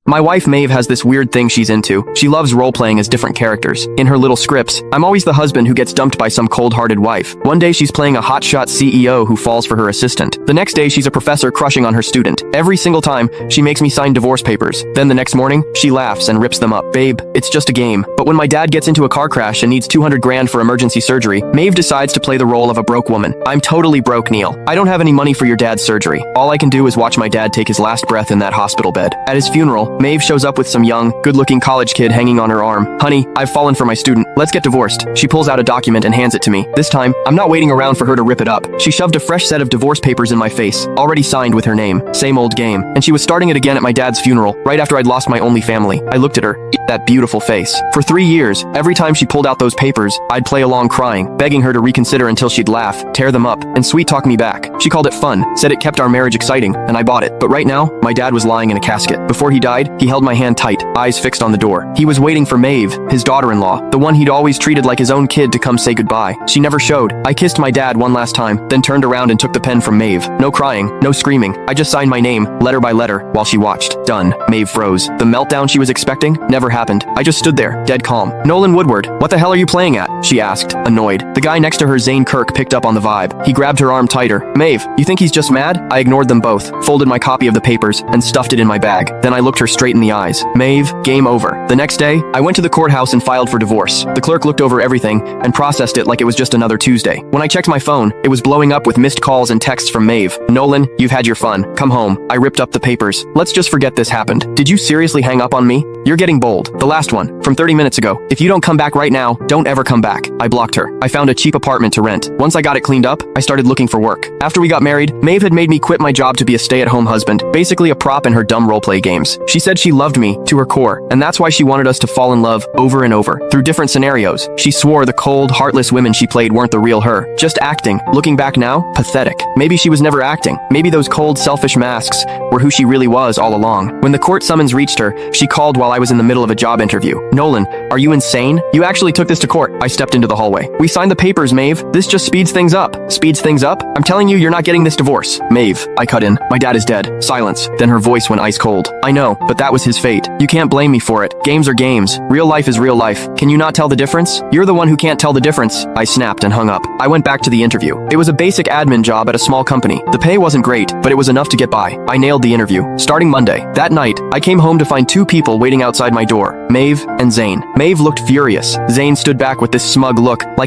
My wife Maeve has this weird thing she's into. She loves role-playing as different characters. In her little scripts, I'm always the husband who gets dumped by some cold-hearted wife. One day she's playing a hotshot CEO who falls for her assistant. The next day she's a professor crushing on her student. Every single time, she makes me sign divorce papers. Then the next morning, she laughs and rips them up. Babe, it's just a game. But when my dad gets into a car crash and needs 200 grand for emergency surgery, Maeve decides to play the role of a broke woman. I'm totally broke, Neil. I don't have any money for your dad's surgery. All I can do is watch my dad take his last breath in that hospital bed. At his funeral, Maeve shows up with some young, good-looking college kid hanging on her arm. Honey, I've fallen for my student. Let's get divorced. She pulls out a document and hands it to me. This time, I'm not waiting around for her to rip it up. She shoved a fresh set of divorce papers in my face, already signed with her name. Same old game. And she was starting it again at my dad's funeral, right after I'd lost my only family. I looked at her. That beautiful face. For 3 years, every time she pulled out those papers, I'd play along crying, begging her to reconsider until she'd laugh, tear them up, and sweet-talk me back. She called it fun, said it kept our marriage exciting, and I bought it. But right now, my dad was lying in a casket. Before he died, he held my hand tight, eyes fixed on the door. He was waiting for Maeve, his daughter-in-law, the one he'd always treated like his own kid, to come say goodbye. She never showed. I kissed my dad one last time, then turned around and took the pen from Maeve. No crying, no screaming. I just signed my name, letter by letter, while she watched. Done. Maeve froze. The meltdown she was expecting never happened. I just stood there, dead calm. Nolan Woodward, what the hell are you playing at? She asked, annoyed. The guy next to her, Zane Kirk, picked up on the vibe. He grabbed her arm tighter. Maeve, you think he's just mad? I ignored them both, folded my copy of the papers, and stuffed it in my bag. Then I looked her straight in the eyes. Maeve, game over. The next day, I went to the courthouse and filed for divorce. The clerk looked over everything and processed it like it was just another Tuesday. When I checked my phone, it was blowing up with missed calls and texts from Maeve. Nolan, you've had your fun. Come home. I ripped up the papers. Let's just forget this happened. Did you seriously hang up on me? You're getting bold. The last one, from 30 minutes ago. If you don't come back right now, don't ever come back. I blocked her. I found a cheap apartment to rent. Once I got it cleaned up, I started looking for work. After we got married, Maeve had made me quit my job to be a stay-at-home husband, basically a prop in her dumb roleplay games. She said she loved me to her core, and that's why she wanted us to fall in love over and over, through different scenarios. She swore the cold, heartless women she played weren't the real her, just acting. Looking back now, pathetic. Maybe she was never acting. Maybe those cold, selfish masks were who she really was all along. When the court summons reached her, she called while I was in the middle of a job interview. Nolan, are you insane? You actually took this to court. I stepped into the hallway. We signed the papers, Maeve. This just speeds things up. Speeds things up? I'm telling you, you're not getting this divorce. Maeve, I cut in. My dad is dead. Silence. Then her voice went ice cold. I know, but that was his fate. You can't blame me for it. Games are games. Real life is real life. Can you not tell the difference? You're the one who can't tell the difference. I snapped and hung up. I went back to the interview. It was a basic admin job at a small company. The pay wasn't great, but it was enough to get by. I nailed the interview. Starting Monday. That night, I came home to find 2 people waiting outside my door. Maeve and Zane. Maeve looked furious. Zane stood back with this smug look, like